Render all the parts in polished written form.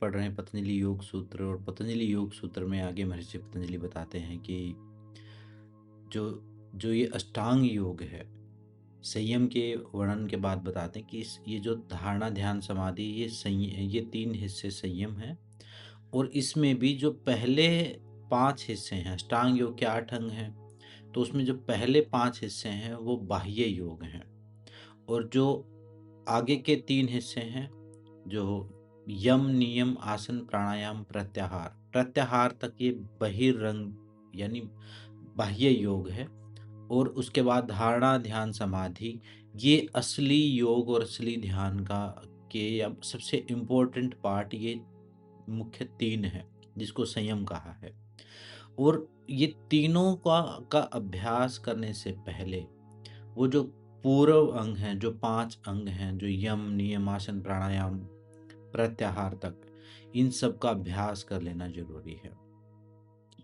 पढ़ रहे हैं पतंजलि योग सूत्र, और पतंजलि योग सूत्र में आगे महर्षि पतंजलि बताते हैं कि जो जो ये अष्टांग योग है, संयम के वर्णन के बाद बताते हैं कि ये जो धारणा ध्यान समाधि, ये 3 हिस्से संयम है। और इसमें भी जो पहले 5 हिस्से हैं, अष्टांग योग के 8 अंग हैं, तो उसमें जो पहले 5 हिस्से हैं वो बाह्य योग हैं, और जो आगे के 3 हिस्से हैं, जो यम नियम आसन प्राणायाम प्रत्याहार, प्रत्याहार तक ये बहिरंग यानी बाह्य योग है। और उसके बाद धारणा ध्यान समाधि, ये असली योग और असली ध्यान का के या सबसे इम्पोर्टेंट पार्ट, ये मुख्य 3 है जिसको संयम कहा है। और ये तीनों का अभ्यास करने से पहले वो जो पूर्व अंग हैं, जो 5 अंग हैं, जो यम नियम आसन प्राणायाम प्रत्याहार तक, इन सब का अभ्यास कर लेना जरूरी है।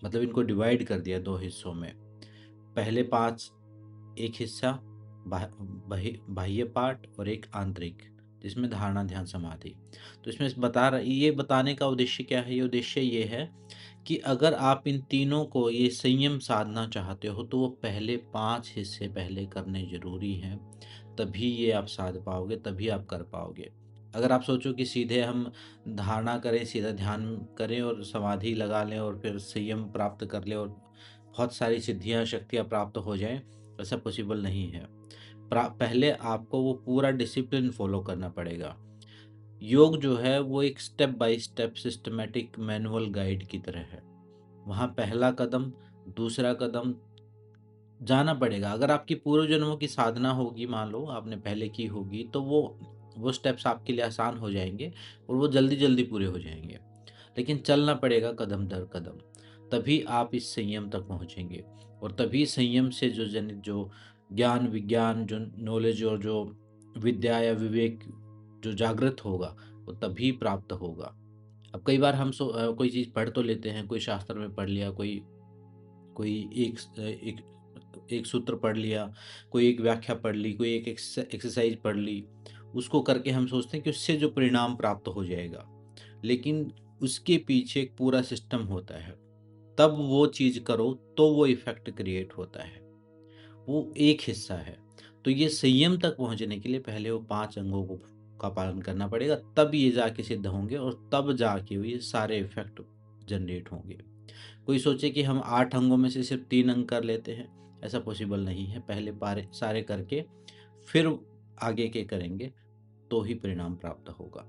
मतलब इनको डिवाइड कर दिया 2 हिस्सों में। पहले 5, एक हिस्सा बाह्य पार्ट और एक आंतरिक, जिसमें धारणा ध्यान समाधि। तो इसमें ये बताने का उद्देश्य क्या है? ये उद्देश्य ये है कि अगर आप इन तीनों को ये संयम साधना चाहते हो तो वो पहले 5 हिस्से पहले करने जरूरी हैं, तभी ये आप साध पाओगे, तभी आप कर पाओगे। अगर आप सोचो कि सीधे हम धारणा करें, सीधा ध्यान करें और समाधि लगा लें और फिर संयम प्राप्त कर लें और बहुत सारी सिद्धियां शक्तियां प्राप्त हो जाएं, ऐसा पॉसिबल नहीं है। पहले आपको वो पूरा डिसिप्लिन फॉलो करना पड़ेगा। योग जो है वो एक step by step systematic manual guide की तरह है। वहाँ पहला कदम, दूसरा कदम जाना पड़ेगा। अगर आपकी पूर्व जन्मों की साधना होगी, मान लो आपने पहले की होगी, तो वो स्टेप्स आपके लिए आसान हो जाएंगे और वो जल्दी जल्दी पूरे हो जाएंगे। लेकिन चलना पड़ेगा कदम दर कदम, तभी आप इस संयम तक पहुंचेंगे। और तभी संयम से जो जनित जो ज्ञान विज्ञान, जो नॉलेज और जो विद्या या विवेक जो जागृत होगा, वो तभी प्राप्त होगा। अब कई बार हम कोई चीज़ पढ़ तो लेते हैं, कोई शास्त्र में पढ़ लिया, कोई कोई एक एक सूत्र पढ़ लिया, कोई एक व्याख्या पढ़ ली, कोई एक एक्सरसाइज पढ़ ली, उसको करके हम सोचते हैं कि उससे जो परिणाम प्राप्त हो जाएगा। लेकिन उसके पीछे एक पूरा सिस्टम होता है, तब वो चीज़ करो तो वो इफेक्ट क्रिएट होता है। वो एक हिस्सा है। तो ये संयम तक पहुंचने के लिए पहले वो 5 अंगों को का पालन करना पड़ेगा, तब ये जाके सिद्ध होंगे और तब जाके ये सारे इफेक्ट जनरेट होंगे। कोई सोचे कि हम 8 अंगों में से सिर्फ 3 अंग कर लेते हैं, ऐसा पॉसिबल नहीं है। पहले सारे करके फिर आगे के करेंगे तो ही परिणाम प्राप्त होगा।